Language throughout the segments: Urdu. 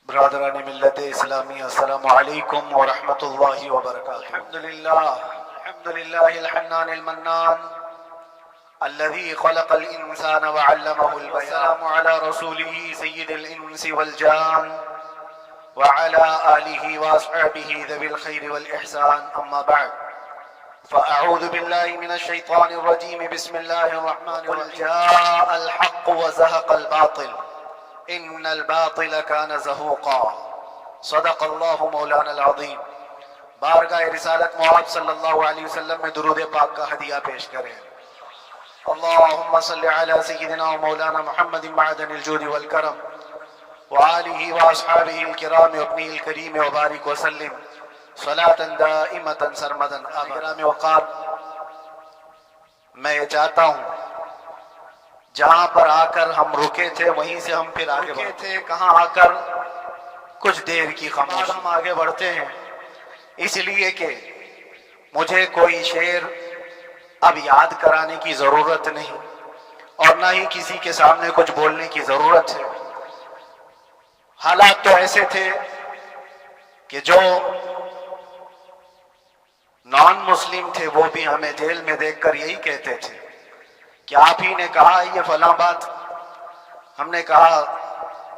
برادران ملت اسلامی السلام علیکم ورحمۃ اللہ وبرکاتہ۔ الحمد للہ الحنان المنان الذي خلق الانسان وعلمه البيان، والسلام على رسوله سید الانس والجان وعلى آلہ واصحابہ ذوی الخیر والاحسان، اما بعد فاعوذ باللہ من الشیطان الرجیم، بسم اللہ الرحمن الرحیم۔ قل جاء الحق وزهق الباطل ان الباطل كان زهوقا، صدق اللہ مولانا العظیم۔ بارگاہ رسالت معاب صلی اللہ علیہ وسلم میں درود پاک کا ہدیہ پیش کریں۔ اللہم صل علی سیدنا و مولانا محمد معدن الجود والکرم وآلہ واصحابہ الکرام ابنی الکریم وبارک وسلم صلاة دائمتا سرمدا آمین۔ وقار، میں یہ چاہتا ہوں جہاں پر آ کر ہم رکے تھے وہیں سے ہم پھر آگے بڑھتے تھے، کہاں آ کر کچھ دیر کی خاموشی، ہم آگے بڑھتے ہیں اس لیے کہ مجھے کوئی شعر اب یاد کرانے کی ضرورت نہیں اور نہ ہی کسی کے سامنے کچھ بولنے کی ضرورت ہے۔ حالات تو ایسے تھے کہ جو نان مسلم تھے وہ بھی ہمیں جیل میں دیکھ کر یہی کہتے تھے کہ آپ ہی نے کہا یہ فلاں بات۔ ہم نے کہا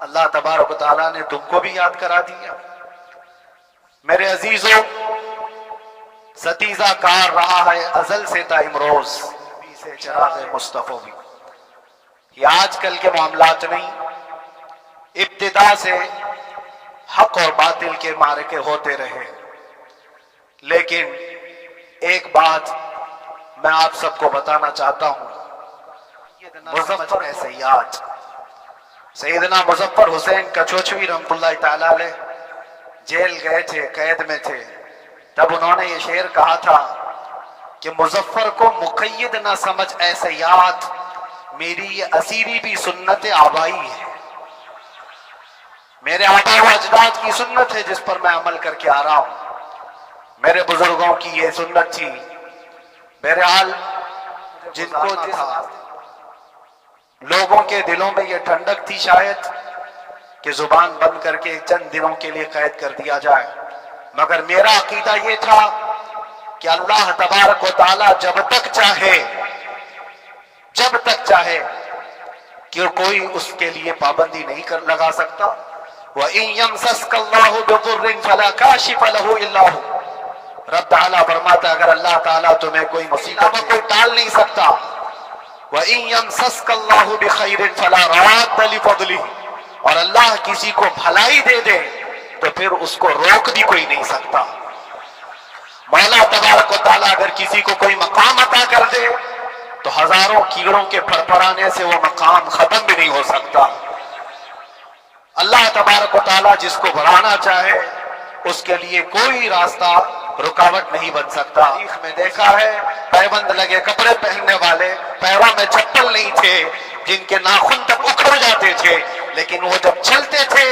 اللہ تبارک و تعالیٰ نے تم کو بھی یاد کرا دیا۔ میرے عزیزوں، ستیزہ کار رہا ہے ازل سے تا امروز، سے چراغ مصطفیٰ بھی۔ یہ آج کل کے معاملات نہیں، ابتدا سے حق اور باطل کے معرکے ہوتے رہے۔ لیکن ایک بات میں آپ سب کو بتانا چاہتا ہوں، مظفر ہے سیاد، سیدنا مظفر حسین کچوچوی رحمۃ اللہ تعالی علیہ جیل گئے تھے، قید میں تھے، تب انہوں نے یہ شعر کہا تھا کہ مظفر کو مقید نہ سمجھ اے سیاد، میری یہ اسیری بھی سنت آبائی ہے، میرے آبا و اجداد کی سنت ہے جس پر میں عمل کر کے آ رہا ہوں، میرے بزرگوں کی یہ سنت تھی۔ بہرحال جن کو لوگوں کے دلوں میں یہ ٹھنڈک تھی شاید کہ زبان بند کر کے چند دنوں کے لیے قید کر دیا جائے، مگر میرا عقیدہ یہ تھا کہ اللہ تبارک و تعالی جب تک چاہے کہ کوئی اس کے لیے پابندی نہیں لگا سکتا۔ وَإِن يَمْسَسْكَ اللَّهُ بِضُرٍّ فَلَا كَاشِفَ لَهُ إِلَّا هُوَ، رب تعالیٰ فرماتا ہے اگر اللہ تعالیٰ تمہیں کوئی مصیبت میں کوئی ٹال نہیں سکتا۔ وَإِن يَمْسَسْكَ اللَّهُ بِخَيْرٍ فَلَا رَادَّ لِفَضْلِهِ، اور اللہ کسی کو بھلائی دے دے تو پھر اس کو روک بھی کوئی نہیں سکتا۔ مولا تبارک و تعالیٰ اگر کسی کو کوئی مقام عطا کر دے تو ہزاروں کیڑوں کے پھرپھرانے سے وہ مقام ختم بھی نہیں ہو سکتا۔ اللہ تبارک و تعالیٰ جس کو بڑھانا چاہے اس کے لیے کوئی راستہ رکاوٹ نہیں بن سکتا۔ تاریخ میں دیکھا ہے پیبند لگے کپڑے پہننے والے، پیروں میں چپل نہیں تھے، جن کے ناخن تک اکھڑ جاتے تھے، لیکن وہ جب چلتے تھے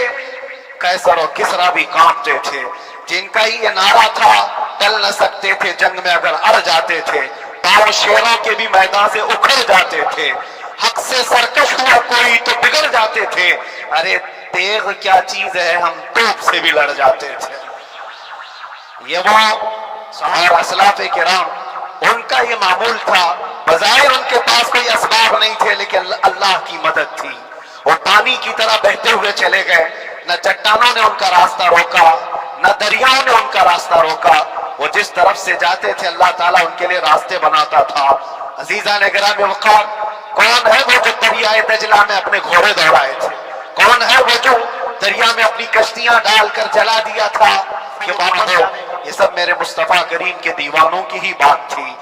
قیصر و کسریٰ بھی کانپتے تھے، جن کا ہی یہ نعرہ تھا ٹل نہ سکتے تھے جنگ میں اگر اڑ جاتے تھے، پاؤں شیروں کے بھی میدان سے اکھڑ جاتے تھے، حق سے سرکش ہوا کوئی تو بگڑ جاتے تھے، ارے تیغ کیا چیز ہے ہم توپ سے بھی لڑ جاتے تھے۔ یہ وہ صحابہ اسلاف کرام، ان کا یہ معمول تھا، بظاہر ان کے پاس کوئی اسباب نہیں تھے لیکن اللہ کی مدد تھی، وہ پانی کی طرح بہتے ہوئے چلے گئے، نہ چٹانوں نے ان کا راستہ روکا، نہ دریاؤں نے ان کا راستہ روکا، وہ جس طرف سے جاتے تھے اللہ تعالیٰ ان کے لیے راستے بناتا تھا۔ عزیزان گرامی وقار، کون ہے وہ جو دریائے دجلہ میں اپنے گھوڑے دوڑائے تھے؟ کون ہے وہ جو دریا میں اپنی کشتیاں ڈال کر جلا دیا تھا کہ واپس جانے؟ یہ سب میرے مصطفیٰ کریم کے دیوانوں کی ہی بات تھی۔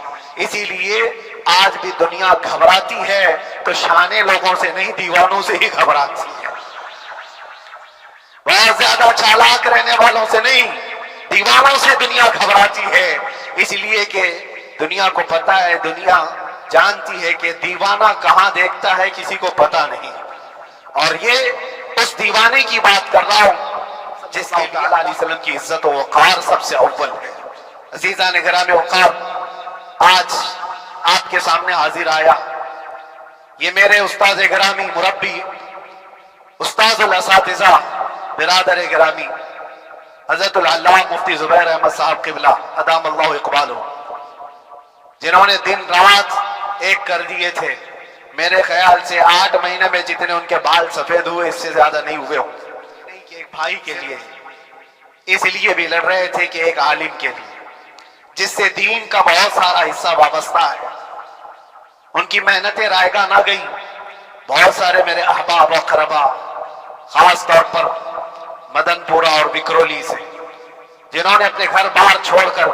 اسی لیے آج بھی دنیا گھبراتی ہے تو شانے لوگوں سے نہیں، دیوانوں سے ہی گھبراتی ہے۔ بہت زیادہ چالاک رہنے والوں سے نہیں، دیوانوں سے دنیا گھبراتی ہے، اس لیے کہ دنیا کو پتا ہے، دنیا جانتی ہے کہ دیوانہ کہاں دیکھتا ہے کسی کو پتا نہیں۔ اور یہ اس دیوانے کی بات کر رہا ہوں جس کے لیے اللہ علیہ وسلم کی عزت و وقار سب سے اول ہے۔ عزیزان گرامی وقار، آج آپ کے سامنے حاضر آیا، یہ میرے استاد گرامی مربی، استاد الاساتذہ برادر گرامی حضرت العلامہ مفتی زبیر احمد صاحب قبلہ ادام اللہ اقبالہ، جنہوں نے دن رات ایک کر دیے تھے، میرے خیال سے 8 مہینے میں جتنے ان کے بال سفید ہوئے اس سے زیادہ نہیں ہوئے ہوں گے۔ نہیں کہ ایک بھائی کے لیے، اس لیے بھی لڑ رہے تھے کہ ایک عالم کے لیے جس سے دین کا بہت سارا حصہ وابستہ ہے۔ ان کی محنتیں رائگاں نہ گئیں۔ بہت سارے میرے احباب و اقربا، خاص طور پر مدن پورہ اور وکرولی سے، جنہوں نے اپنے گھر بار چھوڑ کر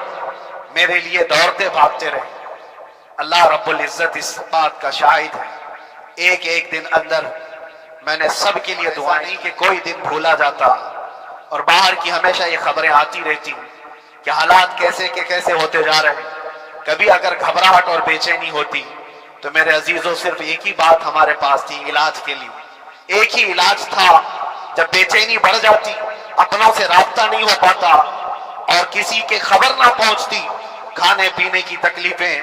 میرے لیے دوڑتے بھاگتے رہے، اللہ رب العزت اس بات کا شاہد ہے، ایک ایک دن اندر میں نے سب کے لیے دعا نہیں کہ کوئی دن بھولا جاتا، اور باہر کی ہمیشہ یہ خبریں آتی رہتی کہ حالات کیسے کے کیسے ہوتے جا رہے ہیں۔ کبھی اگر گھبراہٹ اور بے چینی ہوتی تو میرے عزیزوں صرف ایک ہی بات ہمارے پاس تھی علاج کے لیے، ایک ہی علاج تھا۔ جب بے چینی بڑھ جاتی، اپنوں سے رابطہ نہیں ہو پاتا اور کسی کے خبر نہ پہنچتی، کھانے پینے کی تکلیفیں،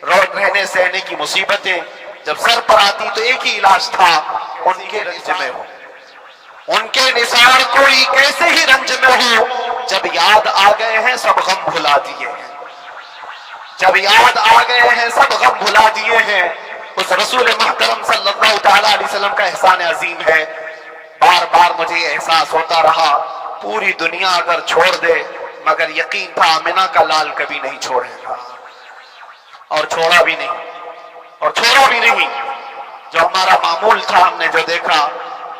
رہنے سہنے کی مصیبتیں جب سر پر آتی تو ایک ہی علاج تھا، ان کے رنج میں ہو، ان کے نثار کوئی کیسے ہی رنج میں ہو، جب یاد آ گئے ہیں سب غم بھلا دیے ہیں، جب یاد آ گئے ہیں سب غم بھلا دیے ہیں۔ اس رسول محترم صلی اللہ تعالیٰ علیہ وسلم کا احسان عظیم ہے۔ بار بار مجھے یہ احساس ہوتا رہا، پوری دنیا اگر چھوڑ دے مگر یقین تھا آمنہ کا لال کبھی نہیں چھوڑے گا، اور چھوڑا بھی نہیں۔ جو ہمارا معمول تھا، ہم نے جو دیکھا،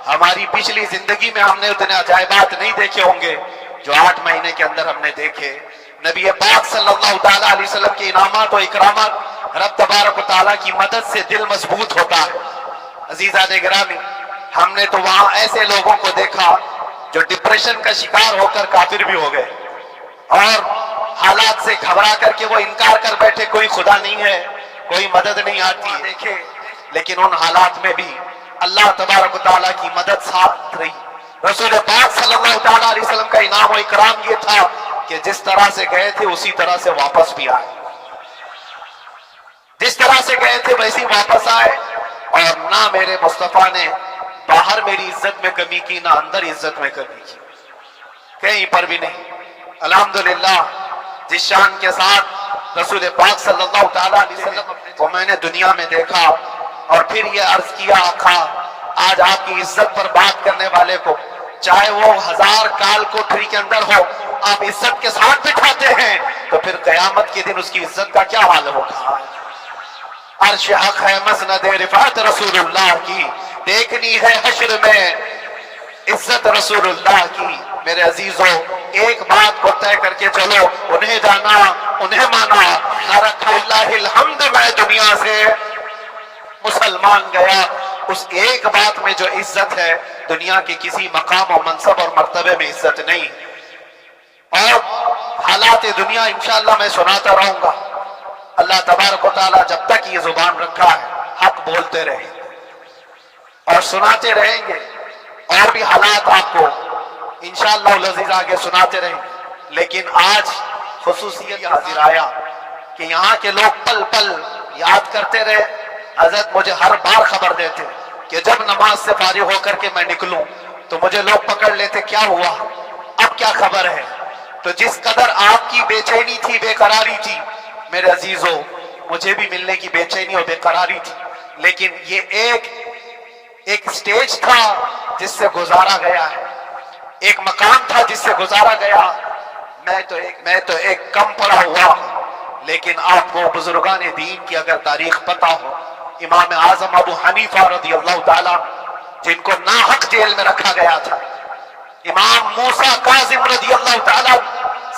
ہماری پچھلی زندگی میں ہم نے اتنے عجائبات نہیں دیکھے ہوں گے جو 8 مہینے کے اندر ہم نے دیکھے۔ نبی پاک صلی اللہ تعالیٰ علیہ وسلم کے انعامات و اکرامات، رب تبارک و تعالیٰ کی مدد سے دل مضبوط ہوتا ہے۔ عزیزان گرامی، ہم نے تو وہاں ایسے لوگوں کو دیکھا جو ڈپریشن کا شکار ہو کر کافر بھی ہو گئے، اور حالات سے گھبرا کر کے وہ انکار کر بیٹھے کوئی خدا نہیں ہے، کوئی مدد نہیں آتی دیکھے، لیکن ان حالات میں بھی اللہ تبارک و تعالیٰ کی مدد ساتھ رہی۔ رسول پاک صلی اللہ تعالیٰ علیہ وسلم کا انعام و اکرام یہ تھا کہ جس طرح سے گئے تھے اسی طرح سے واپس بھی آئے، جس طرح سے گئے تھے ویسے واپس آئے، اور نہ میرے مصطفیٰ نے باہر میری عزت میں کمی کی، نہ اندر عزت میں کمی کی، کہیں پر بھی نہیں۔ الحمدللہ، جس شان کے ساتھ رسول پاک صلی اللہ تعالیٰ علیہ وسلم کو میں نے دنیا میں دیکھا، اور پھر یہ عرض کیا آقا، آج آپ کی عزت پر بات کرنے والے کو چاہے وہ 1000 کال کوٹری کے اندر ہو، آپ عزت کے ساتھ بٹھاتے ہیں، تو پھر قیامت کے دن اس کی عزت کا کیا حال ہوگا؟ عرش حق ہے مسند رفعت رسول اللہ کی، دیکھنی ہے حشر میں عزت رسول اللہ کی۔ میرے عزیزوں، ایک بات کو طے کر کے چلو، انہیں جانا انہیں مانا، نہ رکھا اللہ الحمد میں دنیا سے مسلمان گیا۔ اس ایک بات میں جو عزت ہے، دنیا کے کسی مقام و منصب اور مرتبے میں عزت نہیں۔ اور حالات دنیا انشاءاللہ میں سناتا رہوں گا۔ اللہ تبارک و تعالیٰ جب تک یہ زبان رکھا ہے، حق بولتے رہیں اور سناتے رہیں گے، اور بھی حالات آپ کو انشاءاللہ العزیز آگے سناتے رہیں گے۔ لیکن آج خصوصیت حاضر آیا کہ یہاں کے لوگ پل پل یاد کرتے رہے۔ حضرت مجھے ہر بار خبر دیتے کہ جب نماز سے فارغ ہو کر کے میں نکلوں تو مجھے لوگ پکڑ لیتے، کیا ہوا، اب کیا خبر ہے؟ تو جس قدر آپ کی بے چینی تھی، بے قراری تھی، میرے عزیزوں، مجھے بھی ملنے کی بے چینی اور بے قراری تھی، لیکن یہ ایک سٹیج تھا جس سے گزارا گیا ہے، ایک مقام تھا جس سے گزارا گیا۔ میں تو ایک کم پڑا ہوا، لیکن آپ کو بزرگان دین کی اگر تاریخ پتہ ہو، امام اعظم ابو حنیفہ رضی اللہ تعالیٰ جن کو ناحق جیل میں رکھا گیا تھا، امام موسیٰ کاظم رضی اللہ تعالیٰ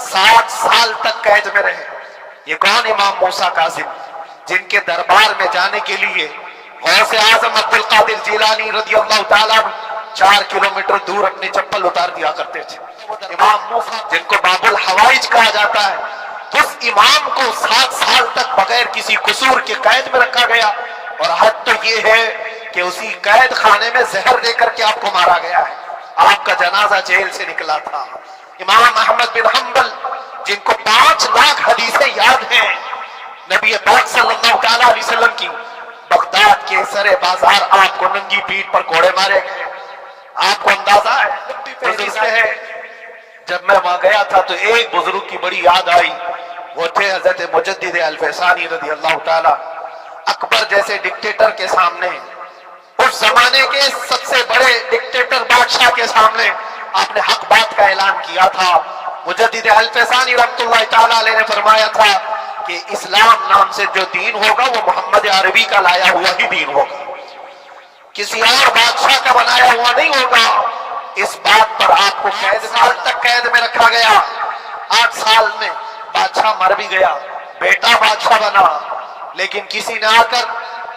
7 سال تک قید میں رہے۔ یہ کون امام موسیٰ کاظم؟ جن کے دربار میں جانے کے لیے غوث اعظم عبد القادر جیلانی رضی اللہ تعالیٰ 4 کلومیٹر دور اپنی چپل اتار دیا کرتے تھے۔ امام موسیٰ جن کو باب الحوائج کہا جاتا ہے، اس امام کو 7 سال تک بغیر کسی قصور کے قید میں رکھا گیا، اور حد تو یہ ہے کہ اسی قید خانے میں زہر دے کر کے آپ کو مارا گیا ہے۔ آپ کا جنازہ جیل سے نکلا تھا۔ امام احمد بن حنبل جن کو 5 لاکھ حدیثیں یاد ہیں نبی پاک صلی اللہ تعالیٰ علیہ وسلم کی، بغداد کے سر بازار آپ کو ننگی پیٹھ پر کوڑے مارے گئے، آپ کو اندازہ ہے بزرگ سے ہے، جب میں وہاں گیا تھا تو ایک بزرگ کی بڑی یاد آئی، وہ تھے حضرت مجدد الفیصانی رضی اللہ تعالی۔ اکبر جیسے ڈکٹیٹر کے سامنے، اس زمانے کے سب سے بڑے ڈکٹیٹر بادشاہ کے سامنے آپ نے حق بات کا اعلان کیا تھا۔ مجدد الفیصانی رحمۃ اللہ تعالی علیہ نے فرمایا تھا کہ اسلام نام سے جو دین ہوگا وہ محمد عربی کا لایا ہوا ہی دین ہوگا، کسی اور بادشاہ کا بنایا ہوا نہیں ہوگا۔ اس بات پر آپ کو 8 سال تک قید میں رکھا گیا۔ 8 سال میں بادشاہ مر بھی گیا، بیٹا بادشاہ بنا، لیکن کسی نے آ کر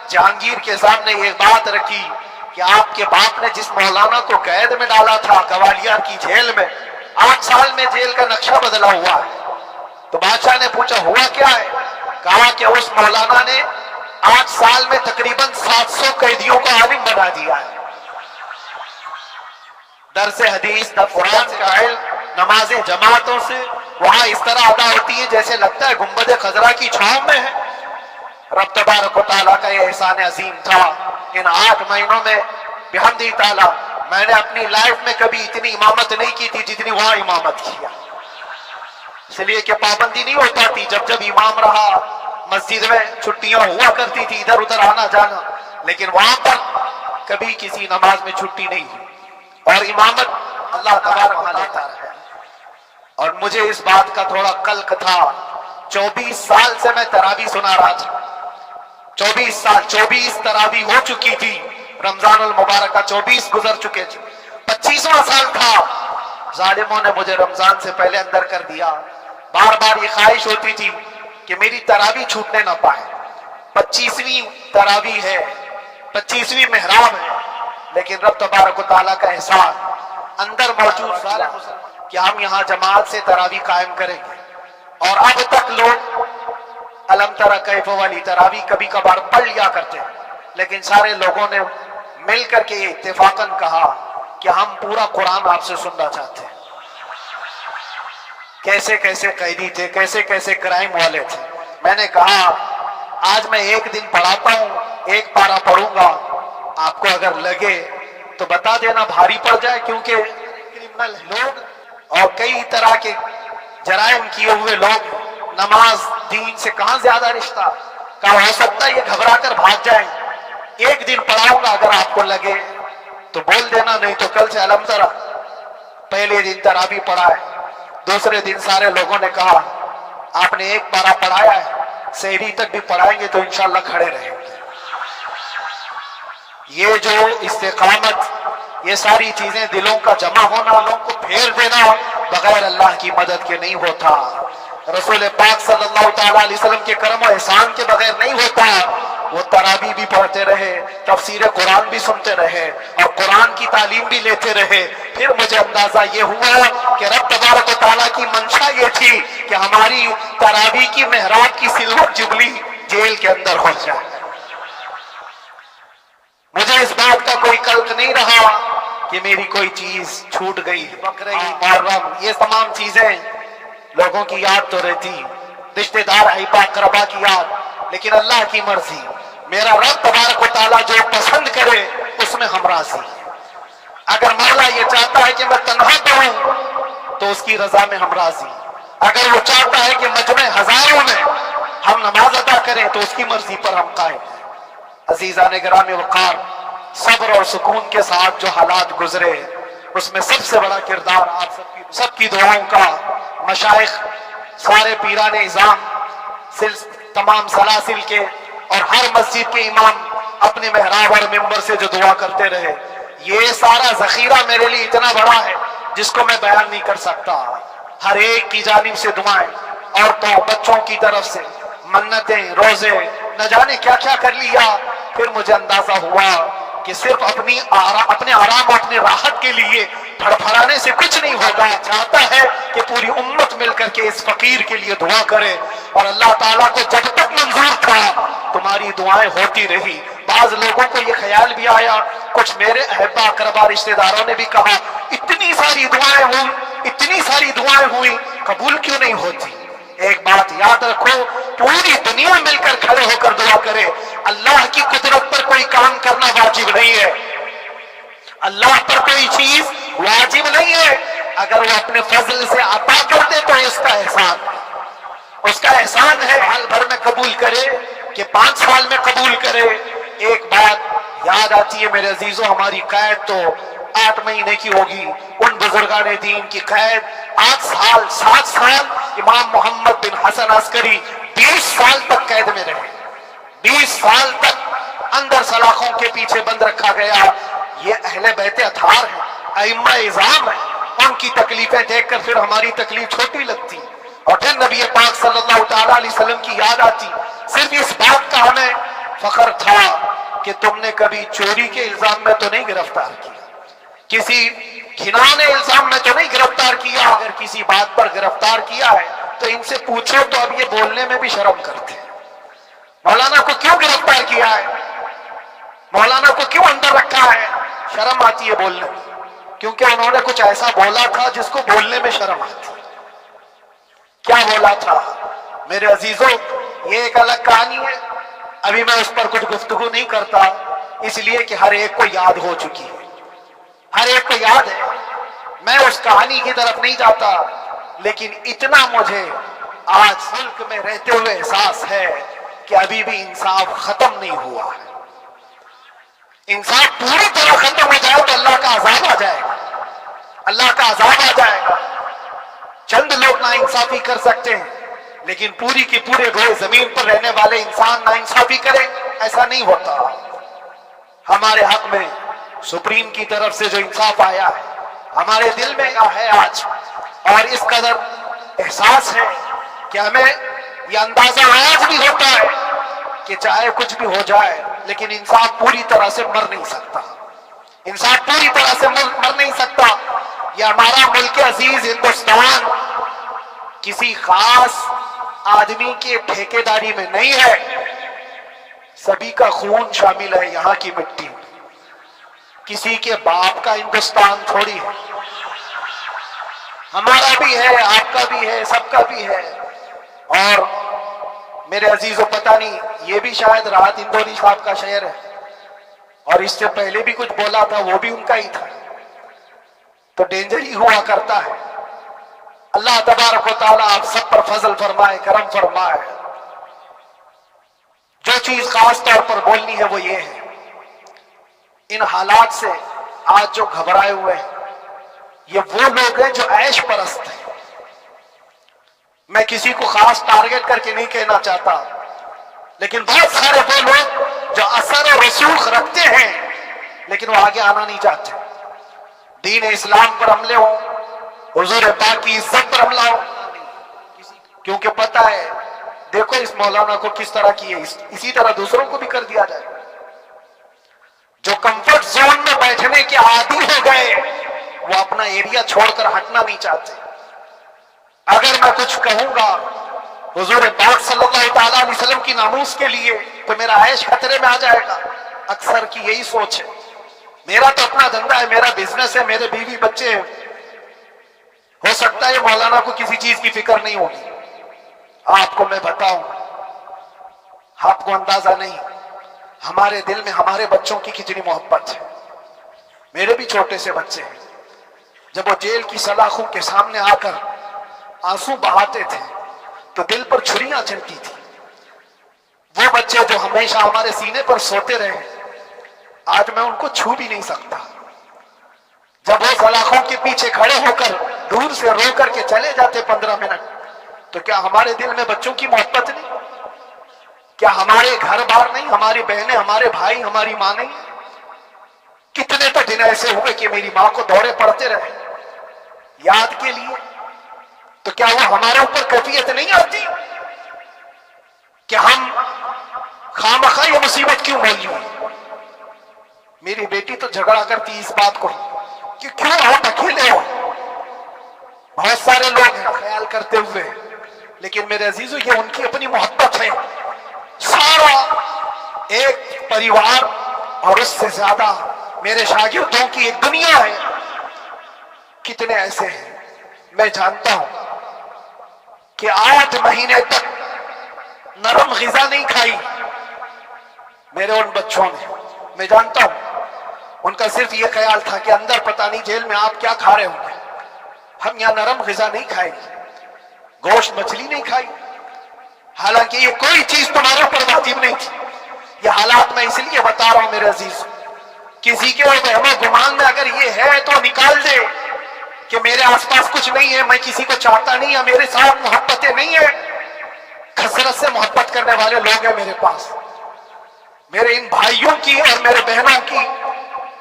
جہانگیر کے سامنے یہ بات رکھی کہ آپ کے باپ نے جس مولانا کو قید میں ڈالا تھا گوالیار کی جیل میں، 8 سال میں جیل کا نقشہ بدلا ہوا ہے۔ تو بادشاہ نے پوچھا ہوا کیا ہے؟ کہا کہ اس مولانا نے 8 سال میں تقریباً 700 قیدیوں کو عالم بنا دیا ہے۔ درس حدیث، قرآن کا علم، نمازیں جماعتوں سے وہاں اس طرح ادا ہوتی ہے جیسے لگتا ہے گنبد خضرا کی چھاؤں میں ہے۔ رب تبارک و تعالیٰ کا یہ احسان عظیم تھا۔ ان 8 مہینوں میں بحمدہ تعالیٰ میں نے اپنی لائف میں کبھی اتنی امامت نہیں کی تھی جتنی وہاں امامت کیا، اس لیے کہ پابندی نہیں ہو پاتی۔ جب جب امام رہا مسجد میں چھٹیاں ہوا کرتی تھی، ادھر ادھر آنا جانا، لیکن وہاں پر کبھی کسی نماز میں چھٹی نہیں ہوئی، اور امامت اللہ تبارک و تعالیٰ لیتا ہے۔ اور مجھے اس بات کا تھوڑا قلق تھا، 24 سال سے میں تراویح سنا رہا تھا، 24 سال، 24 تراویح ہو چکی تھی، رمضان المبارکہ 24 گزر چکے تھے، 25واں سال تھا، ظالموں نے مجھے رمضان سے پہلے اندر کر دیا۔ بار بار یہ خواہش ہوتی تھی کہ میری تراویح چھوٹنے نہ پائے، 25ویں تراویح ہے، 25ویں محراب ہے، لیکن رب تبارک و تعالیٰ کا احسان اندر موجود سارے مسلمان کہ ہم یہاں جماعت سے تراویح قائم کریں گے۔ اور اب تک لوگ الم تری کیف والی تراویح کبھی کبھار پڑھ لیا کرتے ہیں، لیکن سارے لوگوں نے مل کر کے یہ اتفاقاً کہا کہ ہم پورا قرآن آپ سے سننا چاہتے ہیں۔ کیسے کیسے قیدی تھے، کیسے کیسے کرائم والے تھے۔ میں نے کہا آج میں ایک دن پڑھاتا ہوں، ایک پارہ پڑھوں گا، آپ کو اگر لگے تو بتا دینا، بھاری پڑ جائے، کیونکہ کرمنل لوگ اور کئی طرح کے جرائم کیے ہوئے لوگ، نماز دین سے کہاں زیادہ رشتہ، کہاں ہو سکتا ہے یہ گھبرا کر بھاگ جائیں۔ ایک دن پڑھاؤں گا، اگر آپ کو لگے تو بول دینا، نہیں تو کل سے الحمد للہ پہلے دن تراویح پڑھا ہے، دوسرے دن سارے لوگوں نے کہا آپ نے ایک پارہ پڑھایا ہے، سحری تک بھی پڑھائیں گے تو انشاءاللہ کھڑے رہیں گے۔ یہ جو استقامت، یہ ساری چیزیں دلوں کا جمع ہونا، لوگوں کو پھیر دینا بغیر اللہ کی مدد کے نہیں ہوتا، رسول پاک صلی اللہ تعالیٰ علیہ وسلم کے کرم و احسان کے بغیر نہیں ہوتا۔ وہ تراویح بھی پڑھتے رہے، تفسیر قرآن بھی سنتے رہے، اور قرآن کی تعلیم بھی لیتے رہے۔ پھر مجھے اندازہ یہ ہوا کہ رب تبارک و تعالیٰ کی منشا یہ تھی کہ ہماری تراویح کی محراب کی سلور جبلی جیل کے اندر ہو جائے۔ مجھے اس بات کا کوئی قلق نہیں رہا کہ میری کوئی چیز چھوٹ گئی، بقرعید، محرم، یہ تمام چیزیں لوگوں کی یاد تو رہتی، رشتہ دار احباب اقربا کی یاد، لیکن اللہ کی مرضی، میرا رب تبارک و تعالیٰ جو پسند کرے اس میں ہم راضی ہیں۔ اگر مولا یہ چاہتا ہے کہ میں تنہا پڑھوں تو اس کی رضا میں ہم راضی ہیں، اگر وہ چاہتا ہے کہ مجمع ہزاروں میں ہم نماز ادا کریں تو اس کی مرضی پر ہم قائم ہیں۔ عزیزان گرامی وقار، صبر اور سکون کے ساتھ جو حالات گزرے، اس میں سب سے بڑا کردار آپ سب کی دعاؤں کا، مشائخ، سارے پیران اعظام، تمام سلاسل کے اور ہر مسجد کے امام اپنے محراب اور ممبر سے جو دعا کرتے رہے، یہ سارا ذخیرہ میرے لیے اتنا بڑا ہے جس کو میں بیان نہیں کر سکتا۔ ہر ایک کی جانب سے دعائیں، عورتوں بچوں کی طرف سے منتیں، روزے، نہ جانے کیا کیا کر لیا۔ پھر مجھے اندازہ ہوا کہ صرف اپنے آرام اور اپنے راحت کے لیے پھڑپھڑانے سے کچھ نہیں ہوگا۔ چاہتا ہے کہ پوری امت مل کر کے اس فقیر کے لیے دعا کرے، اور اللہ تعالیٰ کو جب تک منظور تھا تمہاری دعائیں ہوتی رہی۔ بعض لوگوں کو یہ خیال بھی آیا، کچھ میرے احبا اقربا رشتہ داروں نے بھی کہا اتنی ساری دعائیں ہوئی قبول کیوں نہیں ہوتی؟ ایک بات یاد رکھو، پوری دنیا مل کر کھڑے ہو کر دعا کرے، اللہ کی قدرت پر کوئی کام کرنا واجب نہیں ہے۔ اللہ پر کوئی چیز واجب نہیں ہے، اگر وہ اپنے فضل سے عطا کر دے تو اس کا احسان ہے۔ سال بھر میں قبول کرے کہ 5 سال میں قبول کرے۔ ایک بات یاد آتی ہے میرے عزیزوں، ہماری قید تو 8 مہینے کی ہوگی، ان بزرگان دین کی قید 8 سال 7 سال۔ امام محمد بن حسن عسکری 20 سال تک قید میں رہے، 20 سال تک اندر سلاخوں کے پیچھے بند رکھا گیا۔ یہ اہل بیت اطہار ہیں، ائمہ اعظام ہیں، ان کی تکلیفیں دیکھ کر پھر ہماری تکلیف چھوٹی لگتی اور پھر نبی پاک صلی اللہ تعالیٰ علیہ وسلم کی یاد آتی۔ صرف اس بات کا ہمیں فخر تھا کہ تم نے کبھی چوری کے الزام میں تو نہیں گرفتار کیا، کسی گھنانے الزام میں تو نہیں گرفتار کیا، اگر کسی بات پر گرفتار کیا ہے تو ان سے پوچھو تو اب یہ بولنے میں بھی شرم کرتے ہیں۔ مولانا کو کیوں گرفتار کیا ہے، مولانا کو کیوں اندر رکھا ہے، شرم آتی ہے بولنے میں، کیونکہ انہوں نے کچھ ایسا بولا تھا جس کو بولنے میں شرم آتی۔ کیا بولا تھا میرے عزیزوں، یہ ایک الگ کہانی ہے، ابھی میں اس پر کچھ گفتگو نہیں کرتا، اس لیے کہ ہر ایک کو یاد ہو چکی ہے، ہر ایک کو یاد ہے، میں اس کہانی کی طرف نہیں جاتا، لیکن اتنا مجھے آج ملک میں رہتے ہوئے احساس ہے کہ ابھی بھی انصاف ختم نہیں ہوا ہے۔ انصاف پوری طرح ختم ہو جائے تو اللہ کا عذاب آ جائے گا، اللہ کا عذاب آ جائے گا۔ چند لوگ نا انصافی کر سکتے ہیں، لیکن پوری کی پورے روئے زمین پر رہنے والے انسان نا انصافی کریں، ایسا نہیں ہوتا۔ ہمارے حق میں سپریم کی طرف سے جو انصاف آیا ہے ہمارے دل میں ہے آج، اور اس قدر احساس ہے کہ ہمیں یہ اندازہ آج بھی ہوتا ہے کہ چاہے کچھ بھی ہو جائے لیکن انصاف پوری طرح سے مر نہیں سکتا، انصاف پوری طرح سے مر نہیں سکتا۔ یہ ہمارا ملک عزیز ہندوستان کسی خاص آدمی کے ٹھیکیداری میں نہیں ہے، سبھی کا خون شامل ہے یہاں کی مٹی میں، کسی کے باپ کا ہندوستان تھوڑی ہے، ہمارا بھی ہے، آپ کا بھی ہے، سب کا بھی ہے۔ اور میرے عزیزوں پتہ نہیں، یہ بھی شاید راحت اندوری صاحب کا شعر ہے، اور اس سے پہلے بھی کچھ بولا تھا وہ بھی ان کا ہی تھا، تو ڈینجر ہی ہوا کرتا ہے۔ اللہ تبارک و تعالیٰ آپ سب پر فضل فرمائے، کرم فرمائے۔ جو چیز خاص طور پر بولنی ہے وہ یہ ہے، ان حالات سے آج جو گھبرائے ہوئے ہیں یہ وہ لوگ ہیں جو عیش پرست ہیں۔ میں کسی کو خاص ٹارگٹ کر کے نہیں کہنا چاہتا، لیکن بہت سارے وہ لوگ جو اثر و رسوخ رکھتے ہیں لیکن وہ آگے آنا نہیں چاہتے، دین اسلام پر حملے ہوں، حضور پاک کی عزت پر حملہ ہو، کیونکہ پتہ ہے دیکھو اس مولانا کو کس طرح کی ہے، اسی طرح دوسروں کو بھی کر دیا جائے۔ جو کمفرٹ زون میں بیٹھنے کے عادی ہو گئے وہ اپنا ایریا چھوڑ کر ہٹنا نہیں چاہتے۔ اگر میں کچھ کہوں گا حضور پاک صلی اللہ تعالیٰ علیہ وسلم کی ناموس کے لیے تو میرا عیش خطرے میں آ جائے گا۔ اکثر کی یہی سوچ ہے، میرا تو اپنا دھندا ہے، میرا بزنس ہے، میرے بیوی بچے ہیں، ہو سکتا ہے مولانا کو کسی چیز کی فکر نہیں ہوگی۔ آپ کو میں بتاؤں، آپ کو اندازہ نہیں ہمارے دل میں ہمارے بچوں کی کتنی محبت ہے۔ میرے بھی چھوٹے سے بچے ہیں، جب وہ جیل کی سلاخوں کے سامنے آ کر آنسو بہاتے تھے تو دل پر چھریاں چلتی تھی۔ وہ بچے جو ہمیشہ ہمارے سینے پر سوتے رہے، آج میں ان کو چھو بھی نہیں سکتا۔ جب وہ سلاخوں کے پیچھے کھڑے ہو کر دور سے رو کر کے چلے جاتے 15 منٹ، تو کیا ہمارے دل میں بچوں کی محبت نہیں؟ کیا ہمارے گھر بار نہیں، ہماری بہنیں، ہمارے بھائی، ہماری ماں نہیں؟ کتنے تو دن ایسے ہوئے کہ میری ماں کو دورے پڑتے رہے یاد کے لیے، تو کیا وہ ہمارے اوپر کیفیت نہیں آتی کہ ہم خامخواہ یہ مصیبت کیوں بھائی ہوئی؟ میری بیٹی تو جھگڑا کرتی اس بات کو کہ کیوں آپ اکیلے ہو، بہت سارے لوگ ہیں خیال کرتے ہوئے، لیکن میرے عزیزو یہ ان کی اپنی محبت ہے، سارا ایک پریوار اور اس سے زیادہ میرے شاگردوں کی ایک دنیا ہے۔ کتنے ایسے ہیں میں جانتا ہوں کہ 8 مہینے تک نرم غذا نہیں کھائی میرے ان بچوں نے، میں جانتا ہوں ان کا صرف یہ خیال تھا کہ اندر پتہ نہیں جیل میں آپ کیا کھا رہے ہوں گے، ہم یہاں نرم غذا نہیں کھائیں گے، گوشت مچھلی نہیں کھائی، حالانکہ یہ کوئی چیز تمہارے اوپر واجب نہیں تھی۔ یہ حالات میں اس لیے بتا رہا ہوں میرے عزیز، کسی کے وہم و گمان میں اگر یہ ہے تو نکال دے کہ میرے آس پاس کچھ نہیں ہے، میں کسی کو چاہتا نہیں، یا میرے ساتھ محبتیں نہیں ہیں۔ کثرت سے محبت کرنے والے لوگ ہیں میرے پاس، میرے ان بھائیوں کی اور میرے بہنوں کی،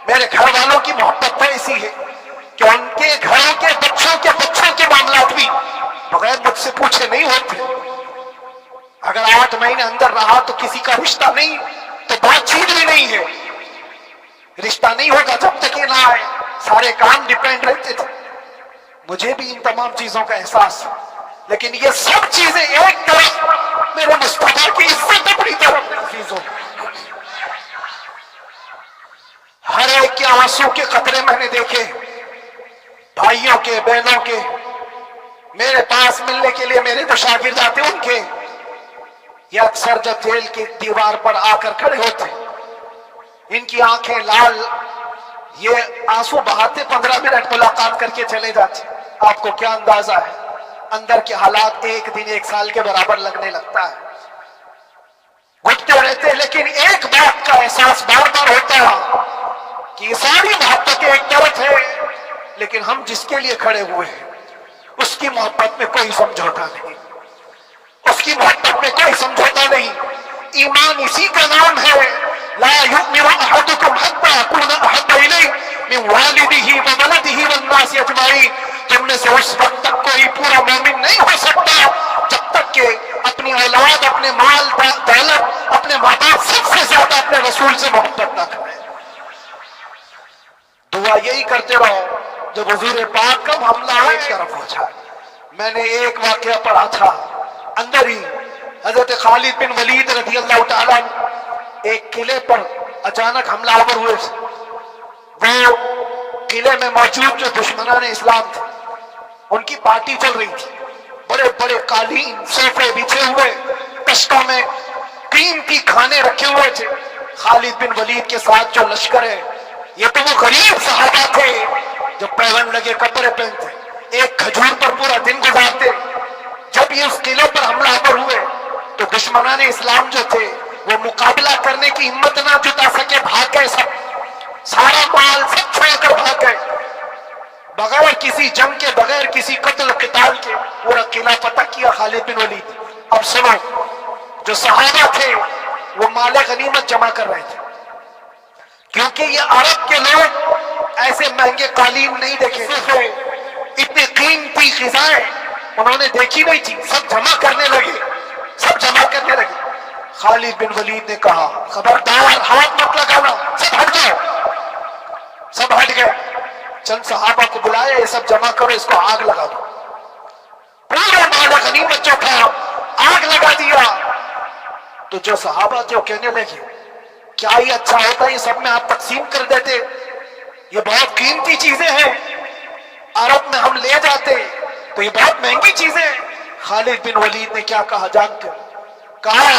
میرے گھر والوں کی محبت ہے اسی ہے کہ ان کے گھروں کے بچوں کے معاملات بھی بغیر مجھ سے پوچھے نہیں ہوتے۔ اگر 8 مہینے اندر رہا تو کسی کا رشتہ نہیں تو بات چیت بھی نہیں ہے، رشتہ نہیں ہوگا جب تک یہ نہ آئے، سارے کام ڈیپینڈ رہتے تھے۔ مجھے بھی ان تمام چیزوں کا احساس ہے، لیکن یہ سب چیزیں ایک طرف، میرے مصطفیٰ کی عزت اپنی طرف عزیزوں، ہر ایک کے آنسو کے قطرے میں نے دیکھے، بھائیوں کے، بہنوں کے، میرے پاس ملنے کے لیے میرے جو شاگرد آتے ان کے، یہ اکثر جب جیل کی دیوار پر آ کر کھڑے ہوتے، ان کی آنکھیں لال، یہ آنسو بہاتے 15 منٹ ملاقات کر کے چلے جاتے۔ آپ کو کیا اندازہ ہے اندر کے حالات ایک دن 1 سال کے برابر لگنے لگتا ہے، گھٹتے رہتے، لیکن ایک بات کا احساس بار بار ہوتا ہے کہ یہ ساری محبت ایک طرف ہے، لیکن ہم جس کے لیے کھڑے ہوئے ہیں اس کی محبت میں کوئی سمجھوتا نہیں، اس کی محبت میں کوئی سمجھوتا نہیں۔ ایمان اسی کا نام ہے، لا یؤمن احدکم حتی اکون احب الیہ من والدہ وولدہ والناس اجمعین، تم میں سے اس وقت تک کوئی پورا مومن نہیں ہو سکتا جب تک کہ اپنی اولاد، اپنے مال دولت، اپنے ماں باپ، سب سے زیادہ اپنے رسول سے محبت نہ کرے۔ دعا یہی کرتے رہو جب حضور پاک کا معاملہ ایک طرف ہو جائے۔ میں نے ایک واقعہ پڑھا تھا اندر ہی، حضرت خالد بن ولید رضی اللہ تعالیٰ ایک قلعے پر اچانک حملہ آور ہوئے، وہ قلعے میں موجود جو دشمنان اسلام تھے ان کی پارٹی چل رہی تھی، بڑے بڑے قالین صوفے بچھے ہوئے، کشتوں میں قیمتی کھانے رکھے ہوئے تھے۔ خالد بن ولید کے ساتھ جو لشکر ہے، یہ تو وہ غریب صحابہ تھے جو پیون لگے کپڑے پہنتے، ایک کھجور پر پورا دن گزارتے۔ جب یہ اس قلعے پر حملہ آور ہوئے تو دشمنان اسلام جو تھے وہ مقابلہ کرنے کی ہمت نہ جتا سکے، بھاگ گئے، سارا مال سب چھوڑ کر بھاگ گئے، بغیر کسی جنگ کے، بغیر کسی قتل قتال کے پورا قلعہ فتح کیا خالد بن ولید۔ اب سنو، جو صحابہ تھے وہ مال غنیمت جمع کر رہے تھے، کیونکہ یہ عرب کے لوگ ایسے مہنگے قالین نہیں دیکھے تھے، اتنی قیمتی غذائیں انہوں نے دیکھی نہیں تھی، سب جمع کرنے لگے، سب جمع کرنے لگے۔ خالد بن ولید نے کہا خبردار ہاتھ مت لگانا، سب ہٹ جاؤ، سب ہٹ گئے۔ چند صحابہ کو بلایا، یہ سب جمع کرو، اس کو آگ لگا دو۔ پورا مال غنیمت جو تھا آگ لگا دیا۔ تو جو صحابہ تھے وہ کہنے لگے کیا یہ اچھا ہوتا، یہ سب میں آپ تقسیم کر دیتے، یہ بہت قیمتی چیزیں ہیں، عرب میں ہم لے جاتے تو یہ بہت مہنگی چیزیں ہیں۔ خالد بن ولید نے کیا کہا جانتے ہو؟ کہا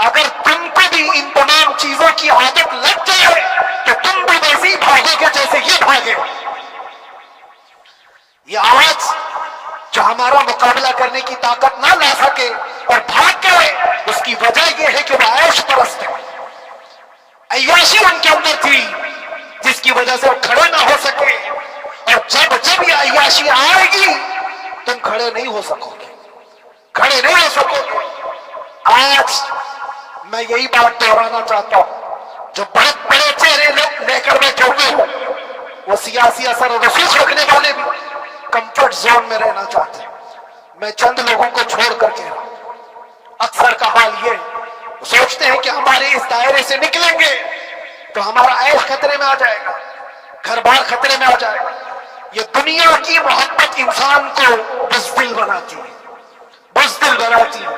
اگر تم کو بھی ان تمام چیزوں کی عادت لگ جائے تو تم بھی ویسے ہی بھاگو گے جیسے یہ بھاگے۔ یہ آج جو ہمارا مقابلہ کرنے کی طاقت نہ لا سکے اور بھاگ گئے، اس کی وجہ یہ ہے کہ وہ عیش پرست ہے، عیاشی ان کے اندر تھی جس کی وجہ سے وہ کھڑے نہ ہو سکے، اور جب یہ عیاشی آئے گی تم کھڑے نہیں ہو سکو گے، کھڑے نہیں ہو سکو گے۔ آج میں یہی بات دہرانا چاہتا ہوں، جو بہت بڑے چہرے لے کر بیٹھے ہوئے ہوں، وہ سیاسی اثر و رسوخ رکھنے والے بھی کمفرٹ زون میں رہنا چاہتے ہیں۔ میں چند لوگوں کو چھوڑ کر کہہ رہا ہوں، اکثر کا حال یہ سوچتے ہیں کہ ہمارے اس دائرے سے نکلیں گے تو ہمارا عیش خطرے میں آ جائے گا، گھر بار خطرے میں آ جائے گا۔ یہ دنیا کی محبت انسان کو بزدل بناتی ہے، بزدل بناتی ہے۔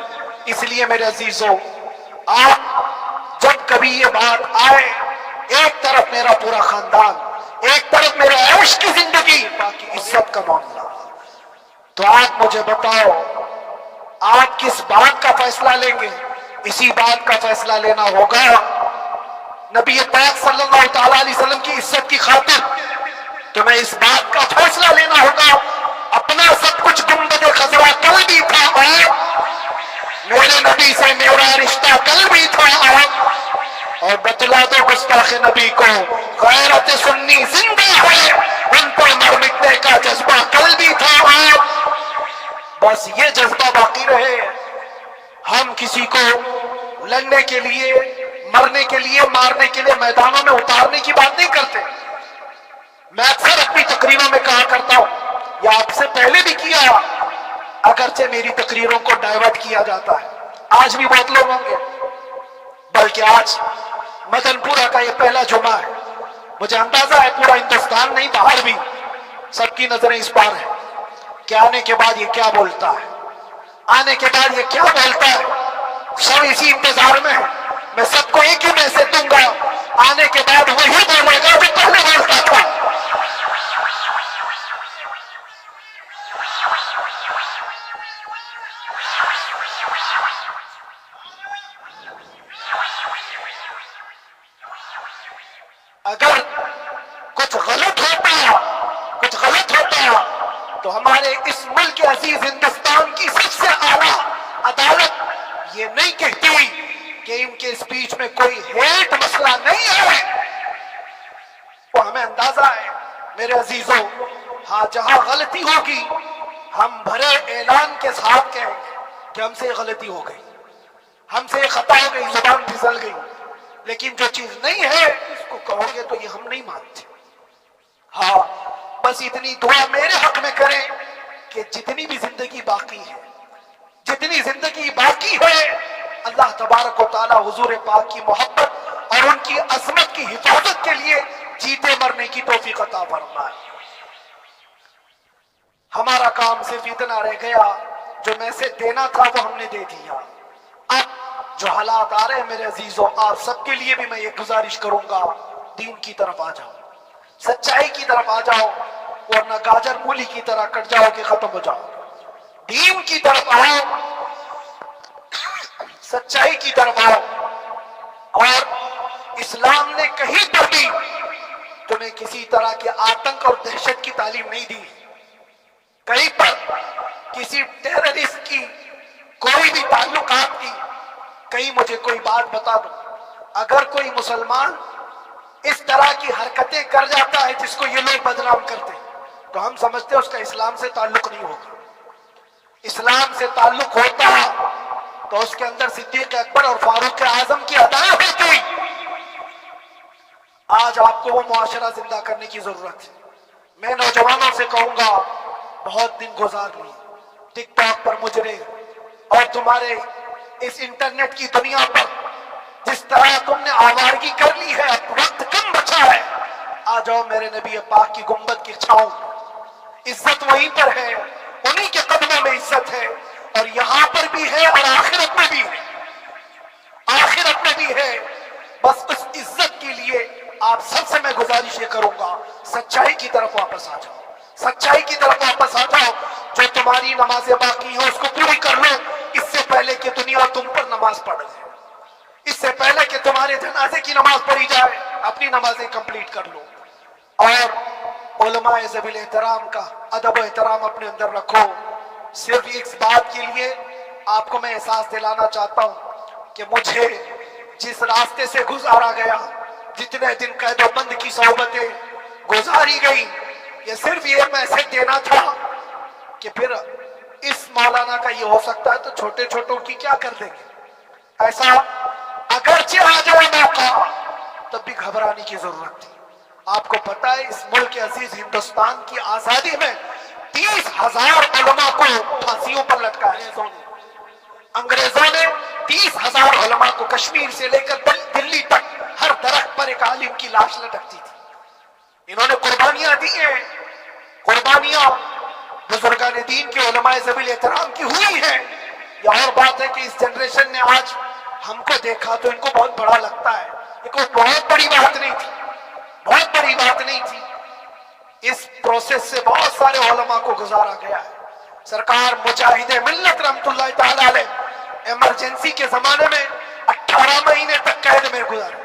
اس لیے میرے عزیزوں، آپ جب کبھی یہ بات آئے، ایک طرف میرا پورا خاندان، ایک طرف میرے عیش کی زندگی، باقی عزت کا معاملہ، تو آپ مجھے بتاؤ آپ کس بات کا فیصلہ لیں گے؟ اسی بات کا فیصلہ لینا ہوگا نبی پاک صلی اللہ تعالی علیہ وسلم کی عزت کی خاطر تمہیں اس بات کا فیصلہ لینا ہوگا. اپنا سب کچھ گنبد خضرا کل بھی تھا اور میرے نبی سے میرا رشتہ کل بھی تھا اور بتلا دو گستاخ نبی کو غیرت سنی زندہ ہے, ان پر مر مٹنے کا جذبہ کل بھی تھا اور بس یہ جذبہ باقی رہے. ہم کسی کو لڑنے کے لیے, مرنے کے لیے, مارنے کے لیے میدانوں میں اتارنے کی بات نہیں کرتے. میں اکثر اپنی تقریروں میں کہا کرتا ہوں, یا آپ سے پہلے بھی کیا, اگرچہ میری تقریروں کو ڈائیورٹ کیا جاتا ہے, آج بھی بہت لوگ ہوں گے, بلکہ آج مدن پورہ کا یہ پہلا جمعہ ہے. مجھے اندازہ ہے پورا ہندوستان نہیں, باہر بھی سب کی نظریں اس پار ہیں کہ آنے کے بعد یہ کیا بولتا ہے, آنے کے بعد یہ کیا بولتا ہے. سب اسی انتظار میں ہے. میں سب کو ایک ہی میسج دوں گا, آنے کے بعد وہی بولے گا جو پہلے بولتا تھا. اگر کچھ غلط ہوتا تو ہمارے اس ملک عزیز ہندوستان کی سب سے اعلیٰ عدالت یہ نہیں کہتی کہ ان کے اسپیچ میں کوئی ہیٹ مسئلہ نہیں ہے. وہ ہمیں اندازہ ہے میرے عزیزوں, ہاں جہاں غلطی ہوگی ہم بھرے اعلان کے ساتھ کہیں گے کہ ہم سے غلطی ہو گئی, ہم سے خطا ہو گئی, زبان پھسل گئی. لیکن جو چیز نہیں ہے اس کو کہو گے تو یہ ہم نہیں مانتے. ہاں بس اتنی دعا میرے حق میں کریں کہ جتنی بھی زندگی باقی ہے اللہ تبارک و تعالی حضور پاک کی محبت اور ان کی عظمت کی حفاظت کے لیے جیتے مرنے کی توفیق عطا فرمائے. ہمارا کام صرف اتنا رہ گیا, جو میسج دینا تھا وہ ہم نے دے دیا. اب جو حالات آ رہے ہیں میرے عزیزوں, آپ سب کے لیے بھی میں یہ گزارش کروں گا, دین کی طرف آ جاؤ, سچائی کی طرف آ جاؤ, ورنہ گاجر مولی کی طرح کٹ جاؤ کہ ختم ہو جاؤ. دین کی طرف آؤ, سچائی کی طرف آؤ. اور اسلام نے کہیں پر بھی تمہیں کسی طرح کے آتنک اور دہشت کی تعلیم نہیں دی. کہیں پر کسی ٹیررسٹ کی کوئی بھی تعلقات کی. کہیں مجھے کوئی بات بتا دو, اگر کوئی مسلمان اس طرح کی حرکتیں کر جاتا ہے جس کو یہ لوگ بدنام کرتے ہیں, تو ہم سمجھتے ہیں اس کا اسلام سے تعلق نہیں ہوگا. اسلام سے تعلق ہوتا تو اس کے اندر صدیق اکبر اور فاروق اعظم کی ادائیں ہوتی. آج آپ کو وہ معاشرہ زندہ کرنے کی ضرورت ہے. میں نوجوانوں سے کہوں گا, بہت دن گزار لیے ٹک ٹاک پر مجرے اور تمہارے اس انٹرنیٹ کی دنیا پر جس طرح تم نے آوارگی کر لی ہے, اب وقت کم بچا ہے. آ جاؤ میرے نبی پاک کی گنبد کی چھاؤں, عزت وہیں پر ہے, انہی کے قدموں میں عزت ہے, اور یہاں پر بھی ہے اور آخرت میں بھی ہے. آخرت میں بھی ہے. بس اس عزت کے لیے آپ سب سے میں گزارش یہ کروں گا, سچائی کی طرف واپس آ جاؤ, سچائی کی طرف واپس آ جاؤ. جو تمہاری نمازیں باقی ہیں اس کو پوری کر لو, اس سے پہلے کہ دنیا تم پر نماز پڑھ جائے, اس سے پہلے کہ تمہارے جنازے کی نماز پڑھی جائے, اپنی نمازیں کمپلیٹ کر لو. اور علماء ذوی احترام کا ادب و احترام اپنے اندر رکھو. صرف اس بات کے لیے آپ کو میں احساس دلانا چاہتا ہوں کہ مجھے جس راستے سے گزارا گیا, جتنے دن قید و بند کی صحبتیں گزاری گئی, یہ صرف یہ میسج دینا تھا کہ پھر اس مولانا کا یہ ہو سکتا ہے تو چھوٹے چھوٹوں کی کیا کر دیں گے. ایسا اگرچہ آ جائے موقع تب بھی گھبرانے کی ضرورت تھی. آپ کو پتا ہے اس ملک عزیز ہندوستان کی آزادی میں 30,000 علماء کو پھانسیوں پر لٹکایا. انگریزوں نے 30,000 علماء کو کشمیر سے لے کر دلی تک ہر درخت پر ایک عالم کی لاش لٹکتی تھی. انہوں نے قربانیاں دی ہیں, قربانیاں بزرگان دین کے علماء ذوی احترام کی ہوئی ہیں. یہ اور بات ہے کہ اس جنریشن نے آج ہم کو دیکھا تو ان کو بہت بڑا لگتا ہے. یہ کوئی بہت بڑی بات نہیں تھی, بہت بڑی بات نہیں تھی. اس پروسیس سے بہت سارے علماء کو گزارا گیا ہے. سرکار مجاہد ملت رحمت اللہ تعالی علیہ ایمرجنسی کے زمانے میں 18 مہینے تک قید میں گزارے.